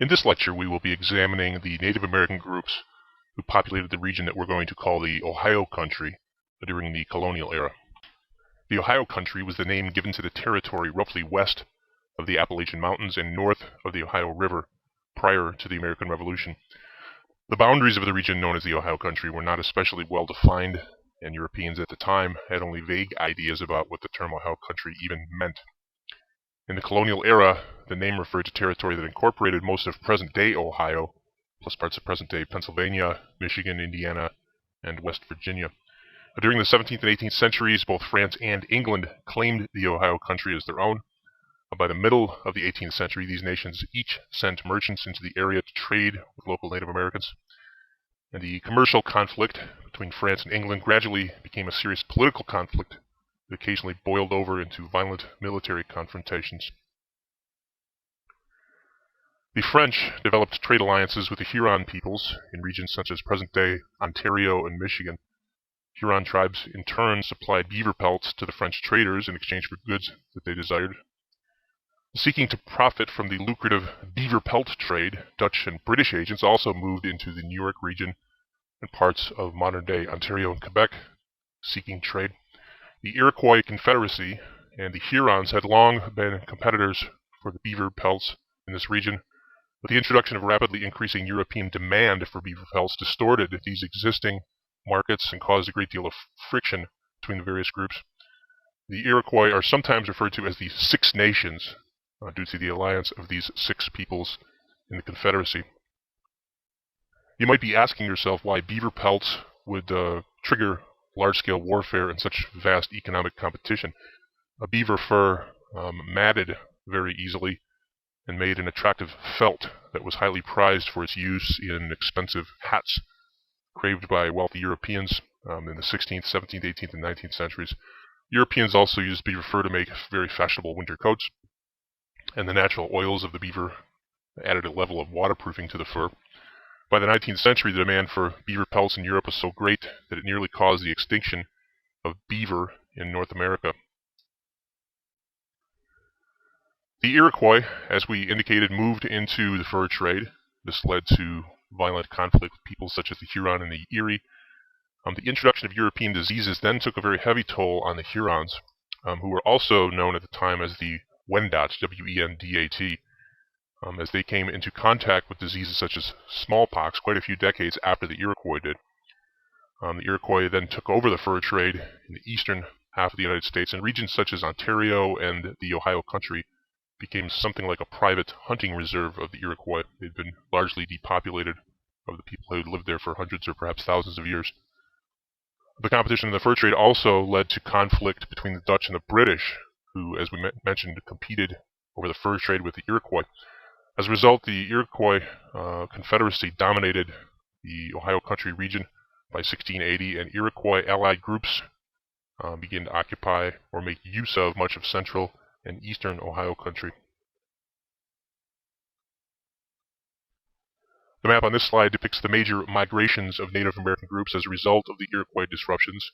In this lecture, we will be examining the Native American groups who populated the region that we're going to call the Ohio Country during the colonial era. The Ohio Country was the name given to the territory roughly west of the Appalachian Mountains and north of the Ohio River prior to the American Revolution. The boundaries of the region known as the Ohio Country were not especially well defined, and Europeans at the time had only vague ideas about what the term Ohio Country even meant. In the colonial era, the name referred to territory that incorporated most of present-day Ohio, plus parts of present-day Pennsylvania, Michigan, Indiana, and West Virginia. During the 17th and 18th centuries, both France and England claimed the Ohio Country as their own. By the middle of the 18th century, these nations each sent merchants into the area to trade with local Native Americans. And the commercial conflict between France and England gradually became a serious political conflict that occasionally boiled over into violent military confrontations. The French developed trade alliances with the Huron peoples in regions such as present-day Ontario and Michigan. Huron tribes in turn supplied beaver pelts to the French traders in exchange for goods that they desired. Seeking to profit from the lucrative beaver pelt trade, Dutch and British agents also moved into the New York region and parts of modern-day Ontario and Quebec, seeking trade. The Iroquois Confederacy and the Hurons had long been competitors for the beaver pelts in this region, but the introduction of rapidly increasing European demand for beaver pelts distorted these existing markets and caused a great deal of friction between the various groups. The Iroquois are sometimes referred to as the Six Nations due to the alliance of these six peoples in the Confederacy. You might be asking yourself why beaver pelts would trigger large-scale warfare and such vast economic competition. A beaver fur matted very easily and made an attractive felt that was highly prized for its use in expensive hats craved by wealthy Europeans in the 16th, 17th, 18th, and 19th centuries. Europeans also used beaver fur to make very fashionable winter coats, and the natural oils of the beaver added a level of waterproofing to the fur. By the 19th century, the demand for beaver pelts in Europe was so great that it nearly caused the extinction of beaver in North America. The Iroquois, as we indicated, moved into the fur trade. This led to violent conflict with peoples such as the Huron and the Erie. The introduction of European diseases then took a very heavy toll on the Hurons, who were also known at the time as the Wendat, W-E-N-D-A-T, as they came into contact with diseases such as smallpox quite a few decades after the Iroquois did. The Iroquois then took over the fur trade in the eastern half of the United States, and regions such as Ontario and the Ohio Country became something like a private hunting reserve of the Iroquois. They'd been largely depopulated of the people who had lived there for hundreds or perhaps thousands of years. The competition in the fur trade also led to conflict between the Dutch and the British, who, as we mentioned, competed over the fur trade with the Iroquois. As a result, the Iroquois Confederacy dominated the Ohio Country region by 1680, and Iroquois allied groups began to occupy or make use of much of central and eastern Ohio Country. The map on this slide depicts the major migrations of Native American groups as a result of the Iroquois disruptions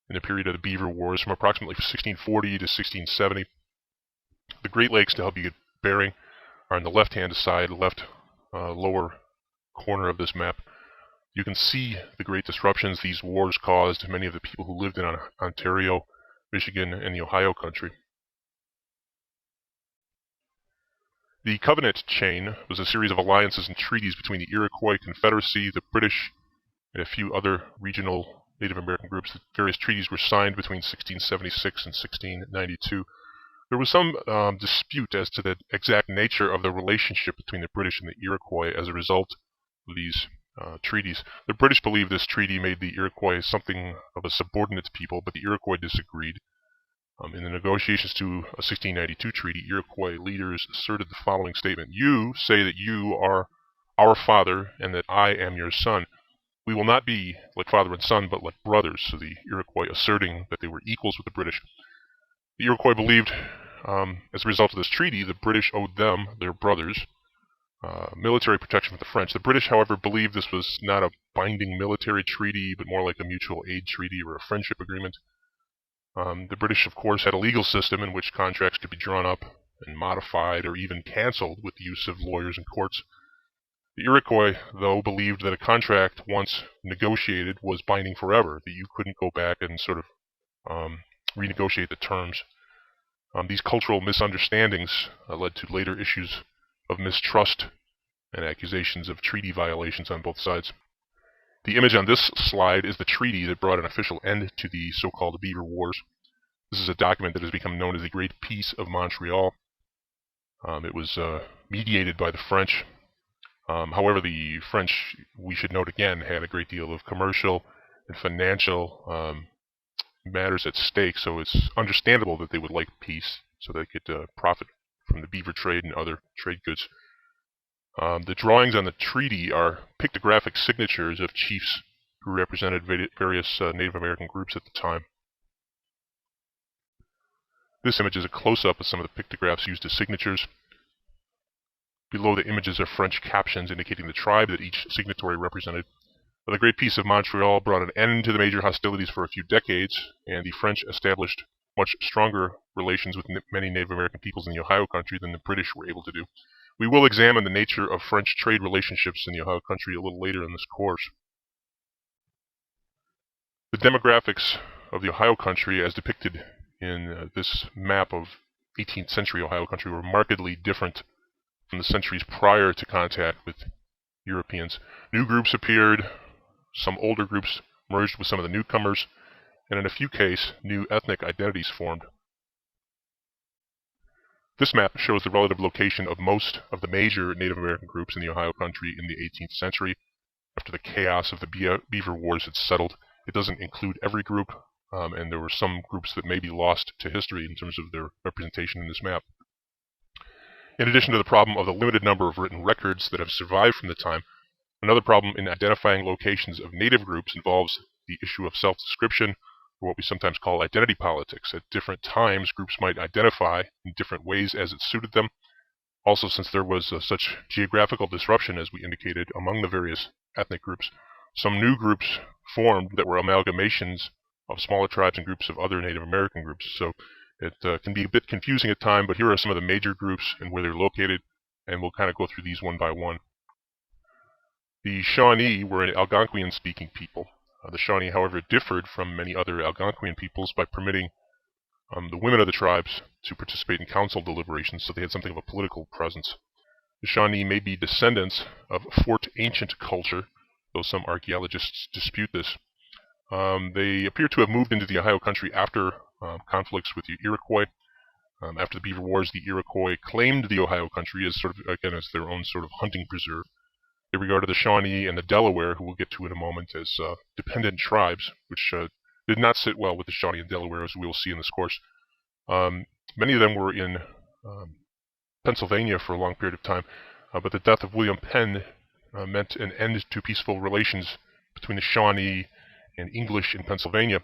in the period of the Beaver Wars from approximately 1640 to 1670. The Great Lakes, to help you get bearing, are on the left-hand side, left lower corner of this map. You can see the great disruptions these wars caused to many of the people who lived in Ontario, Michigan, and the Ohio Country. The Covenant Chain was a series of alliances and treaties between the Iroquois Confederacy, the British, and a few other regional Native American groups. The various treaties were signed between 1676 and 1692. There was some dispute as to the exact nature of the relationship between the British and the Iroquois as a result of these treaties. The British believed this treaty made the Iroquois something of a subordinate people, but the Iroquois disagreed. In the negotiations to a 1692 treaty, Iroquois leaders asserted the following statement: "You say that you are our father and that I am your son. We will not be like father and son, but like brothers." So the Iroquois asserting that they were equals with the British. The Iroquois believed, as a result of this treaty, the British owed them, their brothers, military protection from the French. The British, however, believed this was not a binding military treaty, but more like a mutual aid treaty or a friendship agreement. The British, of course, had a legal system in which contracts could be drawn up and modified or even canceled with the use of lawyers and courts. The Iroquois, though, believed that a contract once negotiated was binding forever, that you couldn't go back and sort of renegotiate the terms. These cultural misunderstandings led to later issues of mistrust and accusations of treaty violations on both sides. The image on this slide is the treaty that brought an official end to the so-called Beaver Wars. This is a document that has become known as the Great Peace of Montreal. It was mediated by the French. However, the French, we should note again, had a great deal of commercial and financial matters at stake, so it's understandable that they would like peace so they could profit from the beaver trade and other trade goods. The drawings on the treaty are pictographic signatures of chiefs who represented various Native American groups at the time. This image is a close-up of some of the pictographs used as signatures. Below the images are French captions indicating the tribe that each signatory represented. The Great Peace of Montreal brought an end to the major hostilities for a few decades, and the French established much stronger relations with many Native American peoples in the Ohio Country than the British were able to do. We will examine the nature of French trade relationships in the Ohio Country a little later in this course. The demographics of the Ohio Country, as depicted in this map of 18th century Ohio Country, were markedly different from the centuries prior to contact with Europeans. New groups appeared, some older groups merged with some of the newcomers, and in a few cases, new ethnic identities formed. This map shows the relative location of most of the major Native American groups in the Ohio Country in the 18th century, after the chaos of the Beaver Wars had settled. It doesn't include every group, and there were some groups that may be lost to history in terms of their representation in this map. In addition to the problem of the limited number of written records that have survived from the time, another problem in identifying locations of Native groups involves the issue of self-description, or what we sometimes call identity politics. At different times, groups might identify in different ways as it suited them. Also, since there was such geographical disruption, as we indicated, among the various ethnic groups, some new groups formed that were amalgamations of smaller tribes and groups of other Native American groups. So it can be a bit confusing at times, but here are some of the major groups and where they're located, and we'll kind of go through these one by one. The Shawnee were an Algonquian-speaking people. The Shawnee, however, differed from many other Algonquian peoples by permitting the women of the tribes to participate in council deliberations, so they had something of a political presence. The Shawnee may be descendants of Fort Ancient culture, though some archaeologists dispute this. They appear to have moved into the Ohio Country after conflicts with the Iroquois. After the Beaver Wars, the Iroquois claimed the Ohio Country as as their own sort of hunting preserve. They regarded the Shawnee and the Delaware, who we'll get to in a moment, as dependent tribes, which did not sit well with the Shawnee and Delaware, as we will see in this course. Many of them were in Pennsylvania for a long period of time, but the death of William Penn meant an end to peaceful relations between the Shawnee and English in Pennsylvania,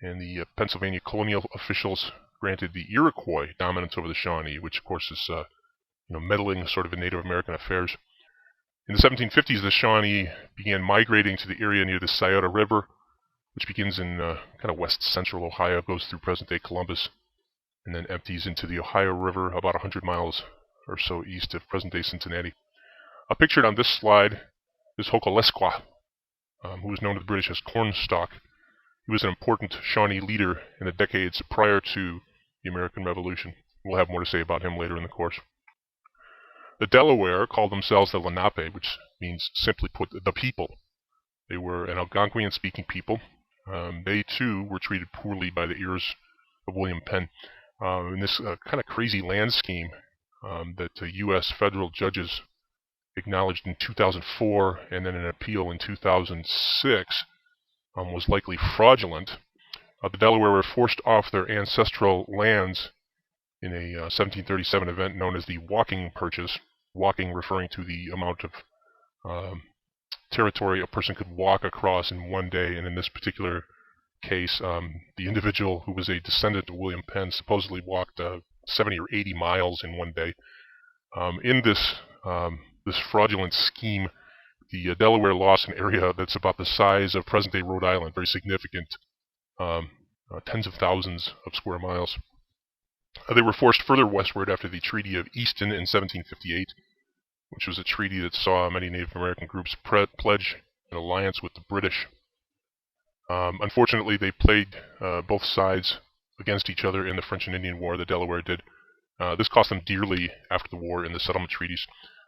and the Pennsylvania colonial officials granted the Iroquois dominance over the Shawnee, which of course is meddling sort of in Native American affairs. In the 1750s, the Shawnee began migrating to the area near the Scioto River, which begins in kind of west-central Ohio, goes through present-day Columbus, and then empties into the Ohio River about 100 miles or so east of present-day Cincinnati. Pictured on this slide is Hokulesqua, who was known to the British as Cornstalk. He was an important Shawnee leader in the decades prior to the American Revolution. We'll have more to say about him later in the course. The Delaware called themselves the Lenape, which means, simply put, the people. They were an Algonquian-speaking people. They, too, were treated poorly by the ears of William Penn. In this kind of crazy land scheme that U.S. federal judges acknowledged in 2004 and then an appeal in 2006 was likely fraudulent, the Delaware were forced off their ancestral lands in a 1737 event known as the Walking Purchase, walking referring to the amount of territory a person could walk across in one day, and in this particular case, the individual who was a descendant of William Penn supposedly walked 70 or 80 miles in one day. In this fraudulent scheme, the Delaware lost an area that's about the size of present-day Rhode Island, very significant, tens of thousands of square miles. They were forced further westward after the Treaty of Easton in 1758. which was a treaty that saw many Native American groups pledge an alliance with the British. Unfortunately, they played both sides against each other in the French and Indian War. The Delaware did. This cost them dearly after the war in the settlement treaties.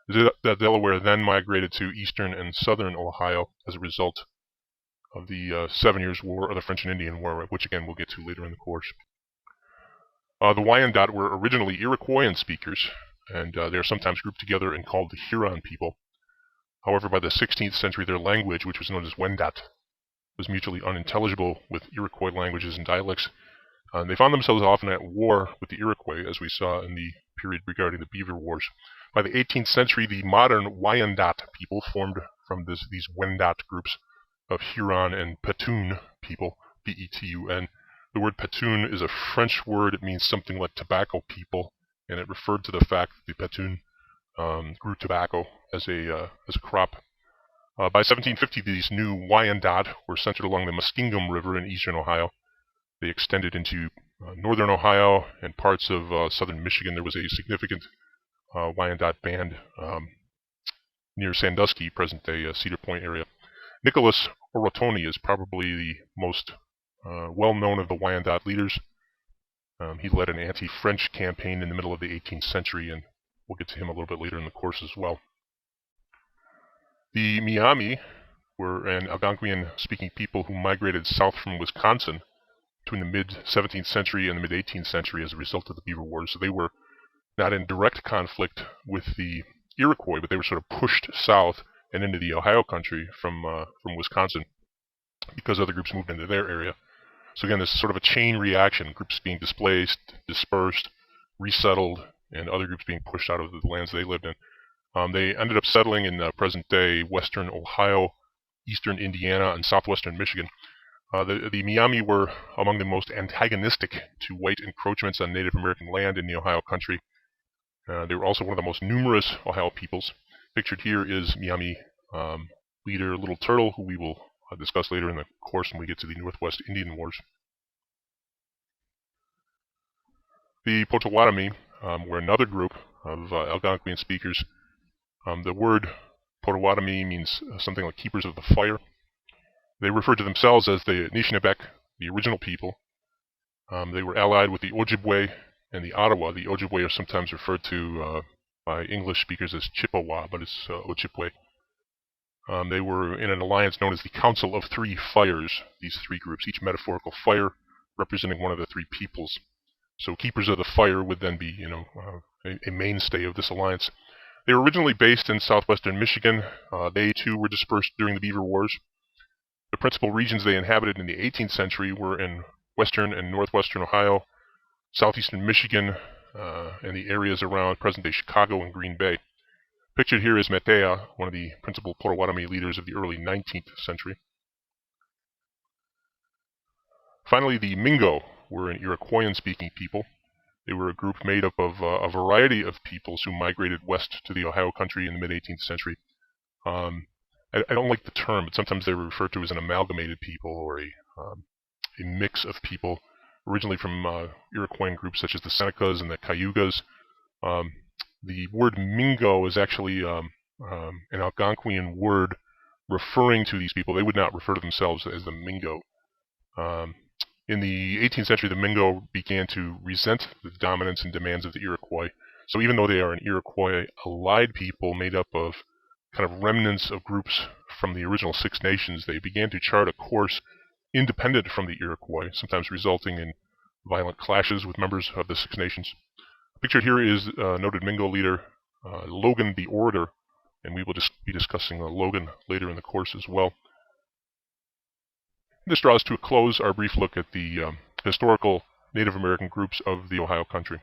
The Delaware then migrated to eastern and southern Ohio as a result of the 7 Years' War, or the French and Indian War, which again we'll get to later in the course. The Wyandot were originally Iroquoian speakers, and they are sometimes grouped together and called the Huron people. However, by the 16th century, their language, which was known as Wendat, was mutually unintelligible with Iroquois languages and dialects. They found themselves often at war with the Iroquois, as we saw in the period regarding the Beaver Wars. By the 18th century, the modern Wyandot people formed from these Wendat groups of Huron and Petun people, P-E-T-U-N. The word Petun is a French word. It means something like tobacco people, and it referred to the fact that the Petun grew tobacco as a crop. By 1750, these new Wyandot were centered along the Muskingum River in eastern Ohio. They extended into northern Ohio and parts of southern Michigan. There was a significant Wyandot band near Sandusky, present-day Cedar Point area. Nicholas Orotoni is probably the most well-known of the Wyandot leaders. He led an anti-French campaign in the middle of the 18th century, and we'll get to him a little bit later in the course as well. The Miami were an Algonquian-speaking people who migrated south from Wisconsin between the mid-17th century and the mid-18th century as a result of the Beaver Wars. So they were not in direct conflict with the Iroquois, but they were sort of pushed south and into the Ohio country from Wisconsin because other groups moved into their area. So again, this is sort of a chain reaction, groups being displaced, dispersed, resettled, and other groups being pushed out of the lands they lived in. They ended up settling in present-day western Ohio, eastern Indiana, and southwestern Michigan. The Miami were among the most antagonistic to white encroachments on Native American land in the Ohio country. They were also one of the most numerous Ohio peoples. Pictured here is Miami leader Little Turtle, who we will discuss later in the course when we get to the Northwest Indian Wars. The Potawatomi were another group of Algonquian speakers. The word Potawatomi means something like keepers of the fire. They referred to themselves as the Anishinaabe, the original people. They were allied with the Ojibwe and the Ottawa. The Ojibwe are sometimes referred to by English speakers as Chippewa, but it's Ojibwe. They were in an alliance known as the Council of Three Fires, these three groups, each metaphorical fire representing one of the three peoples. So keepers of the fire would then be, a mainstay of this alliance. They were originally based in southwestern Michigan. They too were dispersed during the Beaver Wars. The principal regions they inhabited in the 18th century were in western and northwestern Ohio, southeastern Michigan, and the areas around present-day Chicago and Green Bay. Pictured here is Metea, one of the principal Potawatomi leaders of the early 19th century. Finally, the Mingo were an Iroquoian-speaking people. They were a group made up of a variety of peoples who migrated west to the Ohio country in the mid-18th century. I don't like the term, but sometimes they were referred to as an amalgamated people or a mix of people, originally from Iroquoian groups such as the Senecas and the Cayugas. The word Mingo is actually an Algonquian word referring to these people. They would not refer to themselves as the Mingo. In the 18th century, the Mingo began to resent the dominance and demands of the Iroquois. So even though they are an Iroquois-allied people made up of kind of remnants of groups from the original Six Nations, they began to chart a course independent from the Iroquois, sometimes resulting in violent clashes with members of the Six Nations. Pictured here is noted Mingo leader Logan the Orator, and we will just be discussing Logan later in the course as well. This draws to a close our brief look at the historical Native American groups of the Ohio country.